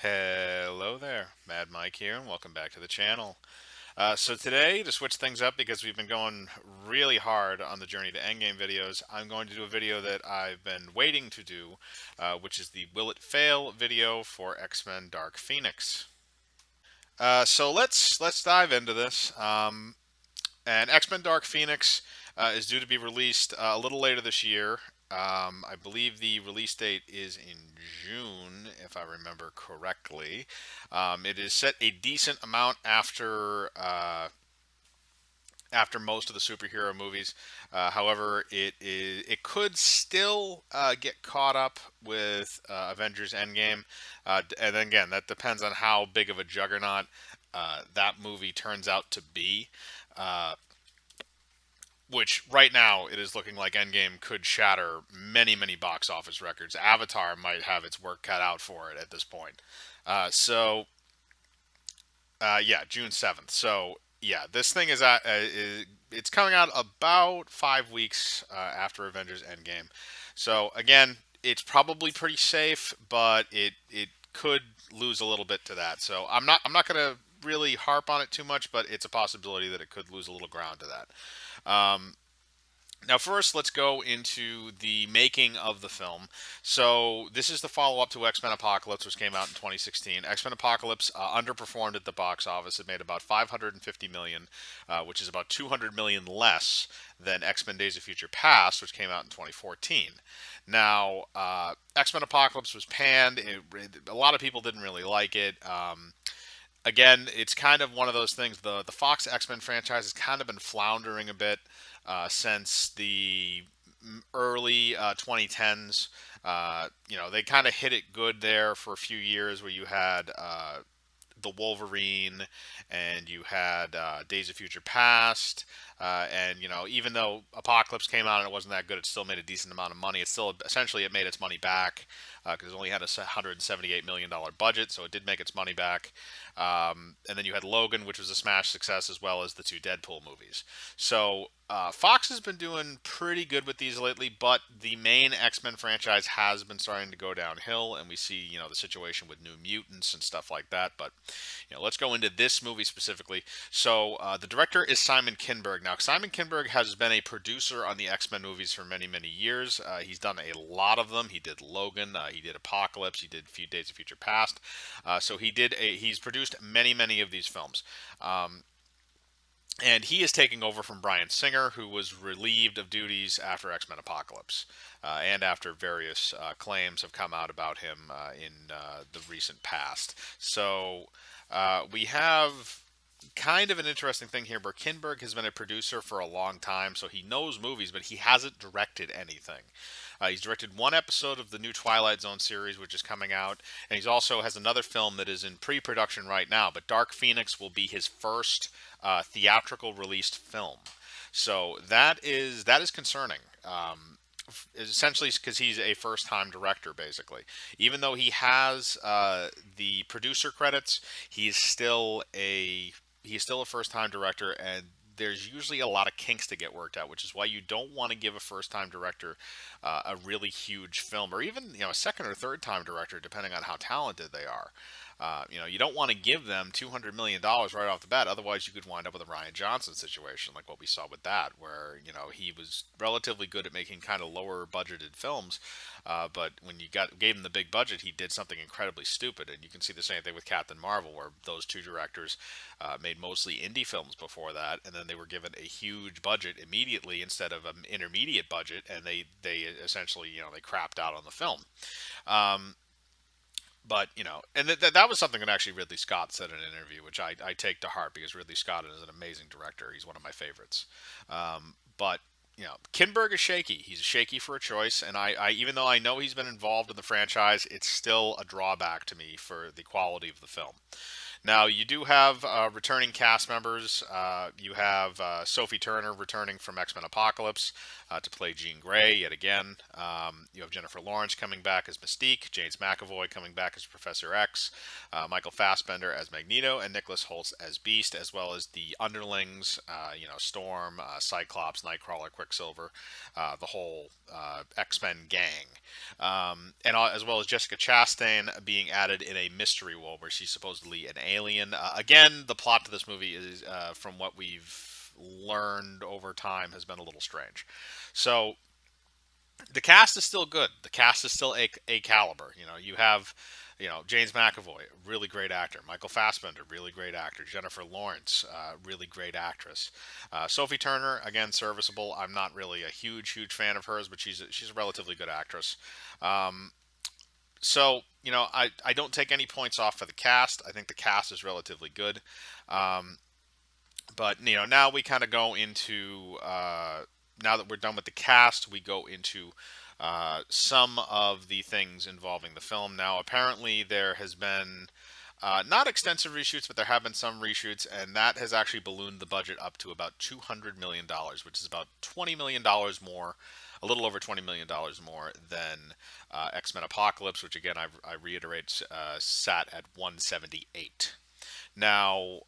Hello there, Mad Mike here, and welcome back to the channel. So today, to switch things up because we've been going really hard on the Journey to Endgame videos, I'm going to do a video that I've been waiting to do, which is the Will It Fail video for X-Men Dark Phoenix. So let's dive into this. And X-Men Dark Phoenix is due to be released a little later this year. I believe the release date is in June, if I remember correctly. It is set a decent amount after most of the superhero movies. However, it could still get caught up with Avengers Endgame, and then again, that depends on how big of a juggernaut that movie turns out to be. Uh, which right now it is looking like Endgame could shatter many box office records. Avatar might have its work cut out for it at this point. Yeah, June 7th. So yeah, this thing it's coming out about 5 weeks after Avengers Endgame. So again, it's probably pretty safe, but it could lose a little bit to that. So I'm not gonna really harp on it too much, but it's a possibility that it could lose a little ground to that. Now, first, let's go into the making of the film. So, this is the follow up to X Men Apocalypse, which came out in 2016. X Men Apocalypse underperformed at the box office. It made about 550 million, which is about 200 million less than X Men Days of Future Past, which came out in 2014. Now, X Men Apocalypse was panned. A lot of people didn't really like it. Again, it's kind of one of those things. The Fox X Men franchise has kind of been floundering a bit since the early 2010s. They kind of hit it good there for a few years, where you had the Wolverine, and you had Days of Future Past, and even though Apocalypse came out and it wasn't that good, it still made a decent amount of money. It still essentially it made its money back because it only had a $178 million budget, so it did make its money back. And then you had Logan, which was a smash success, as well as the two Deadpool movies. So Fox has been doing pretty good with these lately, but the main X-Men franchise has been starting to go downhill, and we see the situation with New Mutants and stuff like that. But let's go into this movie specifically. So the director is Simon Kinberg. Now, Simon Kinberg has been a producer on the X-Men movies for many years. He's done a lot of them. He did Logan. He did Apocalypse. He did a few Days of Future Past. So he's produced many of these films. And he is taking over from Bryan Singer, who was relieved of duties after X-Men Apocalypse, and after various claims have come out about him in the recent past. So we have kind of an interesting thing here, where Kinberg has been a producer for a long time, so he knows movies, but he hasn't directed anything. He's directed one episode of the new Twilight Zone series, which is coming out, and he's also has another film that is in pre-production right now. But Dark Phoenix will be his first theatrical released film, so that is concerning. Essentially, because he's a first-time director, basically. Even though he has the producer credits, he's still a first-time director, and there's usually a lot of kinks to get worked out, which is why you don't want to give a first-time director a really huge film, or even a second or third-time director, depending on how talented they are. You don't want to give them $200 million right off the bat. Otherwise, you could wind up with a Ryan Johnson situation, like what we saw with that, where he was relatively good at making kind of lower budgeted films, but when you gave him the big budget, he did something incredibly stupid. And you can see the same thing with Captain Marvel, where those two directors made mostly indie films before that, and then they were given a huge budget immediately instead of an intermediate budget, and they essentially they crapped out on the film. Um, but and that was something that actually Ridley Scott said in an interview, which I take to heart, because Ridley Scott is an amazing director. He's one of my favorites. But Kinberg is shaky. He's shaky for a choice, and I even though I know he's been involved in the franchise, it's still a drawback to me for the quality of the film. Now, you do have returning cast members. You have Sophie Turner returning from X Men Apocalypse to play Jean Grey yet again. You have Jennifer Lawrence coming back as Mystique, James McAvoy coming back as Professor X, Michael Fassbender as Magneto, and Nicholas Holtz as Beast, as well as the underlings, Storm, Cyclops, Nightcrawler, Quicksilver, the whole X Men gang. And as well as Jessica Chastain being added in a mystery role where she's supposedly an alien. Again, the plot to this movie is, from what we've learned over time, has been a little strange. So the cast is still good. The cast is still a caliber. You have, James McAvoy, really great actor. Michael Fassbender, really great actor. Jennifer Lawrence, really great actress. Sophie Turner, again, serviceable. I'm not really a huge fan of hers, but she's a relatively good actress. So, I don't take any points off for the cast. I think the cast is relatively good. But, now we kind of go into, now that we're done with the cast, we go into some of the things involving the film. Now, apparently, there has been not extensive reshoots, but there have been some reshoots, and that has actually ballooned the budget up to about $200 million, which is about $20 million more, a little over $20 million more than X-Men Apocalypse, which again, I reiterate, sat at 178. Now,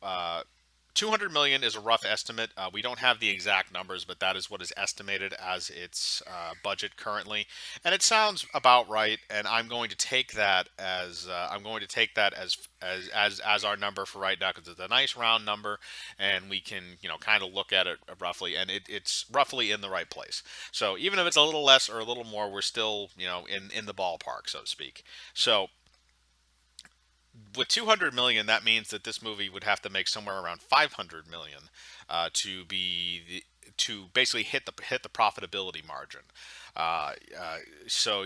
200 million is a rough estimate. We don't have the exact numbers, but that is what is estimated as its budget currently, and it sounds about right. And I'm going to take that as as our number for right now, because it's a nice round number, and we can kind of look at it roughly, and it's roughly in the right place. So even if it's a little less or a little more, we're still in the ballpark, so to speak. So with 200 million, that means that this movie would have to make somewhere around 500 million to basically hit the profitability margin. So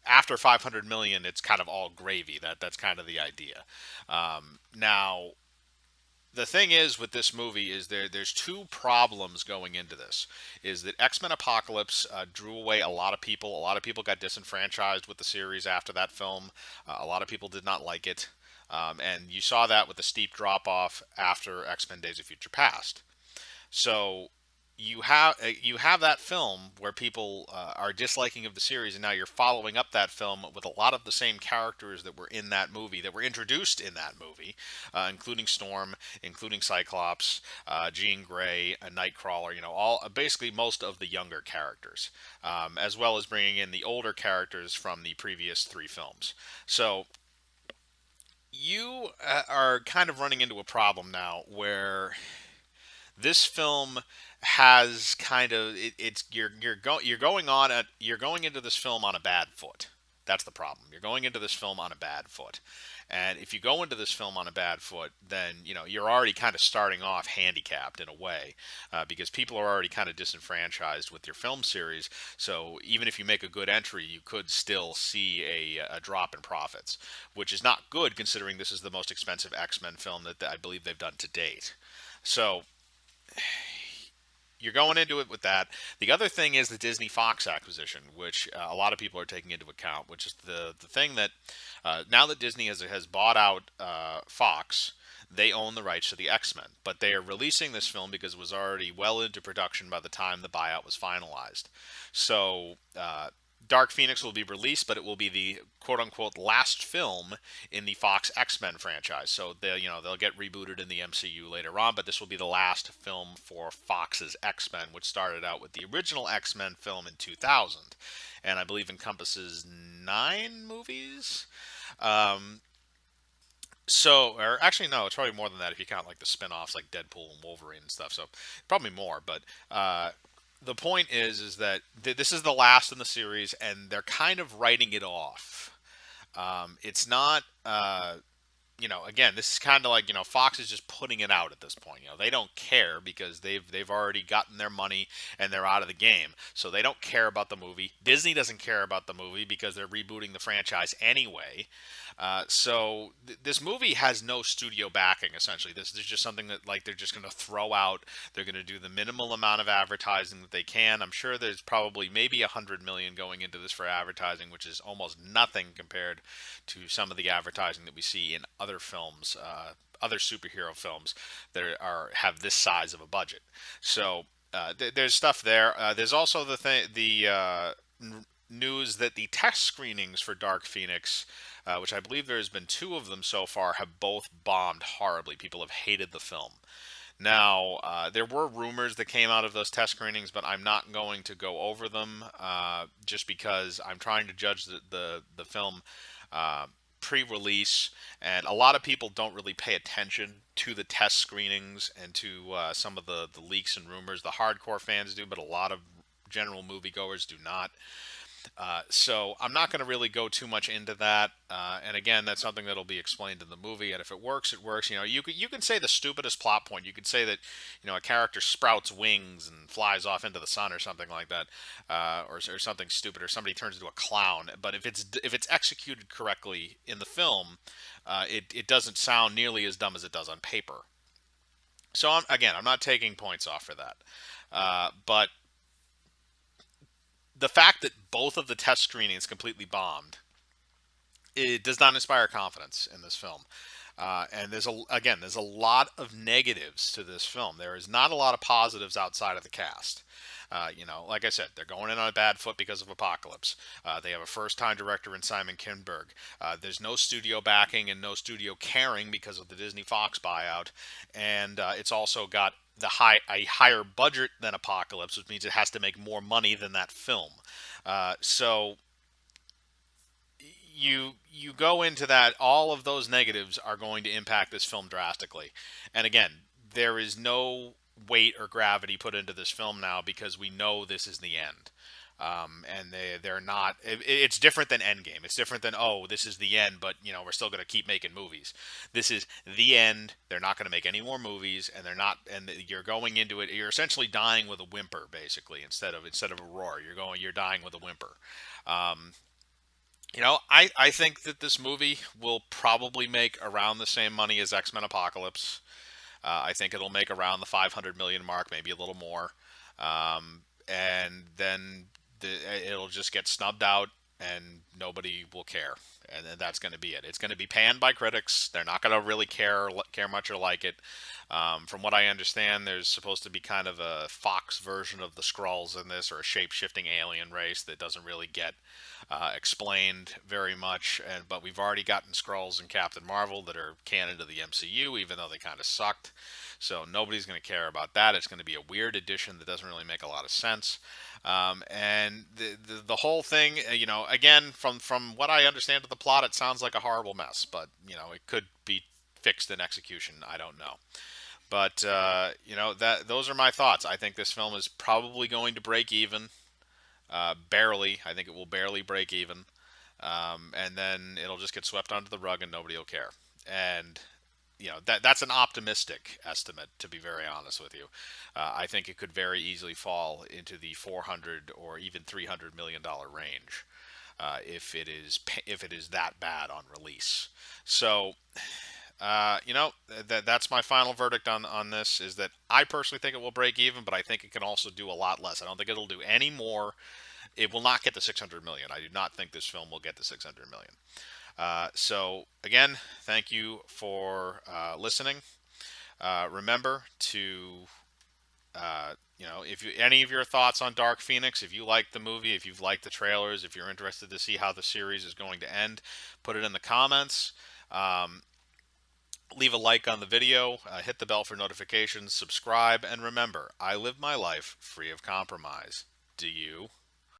after 500 million, it's kind of all gravy. That's kind of the idea. Now, the thing is with this movie is there's two problems going into this. Is that X-Men Apocalypse drew away a lot of people. A lot of people got disenfranchised with the series after that film. A lot of people did not like it. And you saw that with the steep drop off after X-Men Days of Future Past. So you have that film where people are disliking of the series, and now you're following up that film with a lot of the same characters that were in that movie, that were introduced in that movie, including Storm, including Cyclops, Jean Grey, a Nightcrawler. All basically most of the younger characters, as well as bringing in the older characters from the previous three films. So you are kind of running into a problem now where this film has kind of it's you're going into this film on a bad foot. That's the problem. You're going into this film on a bad foot. And if you go into this film on a bad foot, then you're already kind of starting off handicapped in a way, because people are already kind of disenfranchised with your film series. So even if you make a good entry, you could still see a drop in profits, which is not good considering this is the most expensive X-Men film that I believe they've done to date. So you're going into it with that. The other thing is the Disney Fox acquisition, which a lot of people are taking into account, which is the thing that now that Disney has bought out Fox, they own the rights to the X-Men, but they are releasing this film because it was already well into production by the time the buyout was finalized. So Dark Phoenix will be released, but it will be the quote-unquote last film in the Fox X-Men franchise. So they'll get rebooted in the MCU later on, but this will be the last film for Fox's X-Men, which started out with the original X-Men film in 2000, and I believe encompasses 9 movies. Or actually, no, it's probably more than that if you count like the spin-offs like Deadpool and Wolverine and stuff. So probably more, but the point is that this is the last in the series, and they're kind of writing it off. It's not, again, this is kind of like Fox is just putting it out at this point. They don't care because they've already gotten their money and they're out of the game, so they don't care about the movie. Disney doesn't care about the movie because they're rebooting the franchise anyway. So this movie has no studio backing. Essentially, this is just something that they're just going to throw out. They're going to do the minimal amount of advertising that they can. I'm sure there's probably maybe $100 million going into this for advertising, which is almost nothing compared to some of the advertising that we see in other films, other superhero films that are have this size of a budget. So there's stuff there. There's also news that the test screenings for Dark Phoenix, which I believe there has been two of them so far, have both bombed horribly. People have hated the film. Now, there were rumors that came out of those test screenings, but I'm not going to go over them just because I'm trying to judge the film uh, pre-release, and a lot of people don't really pay attention to the test screenings and to some of the leaks and rumors. The hardcore fans do, but a lot of general moviegoers do not. So I'm not going to really go too much into that. And again, that's something that'll be explained in the movie. And if it works, it works. You can say the stupidest plot point. You could say that a character sprouts wings and flies off into the sun or something like that, or something stupid, or somebody turns into a clown. But if it's executed correctly in the film, it doesn't sound nearly as dumb as it does on paper. So I'm not taking points off for that. But the fact that both of the test screenings completely bombed, it does not inspire confidence in this film. And there's a lot of negatives to this film. There is not a lot of positives outside of the cast. Like I said, they're going in on a bad foot because of Apocalypse. They have a first-time director in Simon Kinberg. There's no studio backing and no studio caring because of the Disney Fox buyout, and it's also got a higher budget than Apocalypse, which means it has to make more money than that film. So you go into that, all of those negatives are going to impact this film drastically. And again, there is no weight or gravity put into this film now because we know this is the end. And they're not. It's different than Endgame. It's different than, oh, this is the end, but we're still going to keep making movies. This is the end. They're not going to make any more movies, and they're not. And you're going into it. You're essentially dying with a whimper, basically, instead of a roar. You're dying with a whimper. Um, I think that this movie will probably make around the same money as X-Men Apocalypse. I think it'll make around the 500 million mark, maybe a little more. And then it'll just get snubbed out and nobody will care. And then that's going to be it. It's going to be panned by critics. They're not going to really care much or like it. From what I understand, there's supposed to be kind of a Fox version of the Skrulls in this, or a shape-shifting alien race that doesn't really get explained very much. But we've already gotten Skrulls and Captain Marvel that are canon to the MCU, even though they kind of sucked. So nobody's going to care about that. It's going to be a weird addition that doesn't really make a lot of sense. And the whole thing, again, from what I understand of the plot, it sounds like a horrible mess. But it could be fixed in execution. I don't know. But that those are my thoughts. I think this film is probably going to break even, barely. I think it will barely break even, and then it'll just get swept under the rug and nobody will care. And that's an optimistic estimate, to be very honest with you. I think it could very easily fall into the 400 or even 300 million dollar range, if it is that bad on release. So that's my final verdict on this, is that I personally think it will break even, but I think it can also do a lot less. I don't think it'll do any more. It will not get the 600 million. I do not think this film will get the 600 million. So again, thank you for listening. Remember to if any of your thoughts on Dark Phoenix, if you like the movie, if you've liked the trailers, if you're interested to see how the series is going to end, put it in the comments. Leave a like on the video, hit the bell for notifications, subscribe, and remember, I live my life free of compromise. Do you?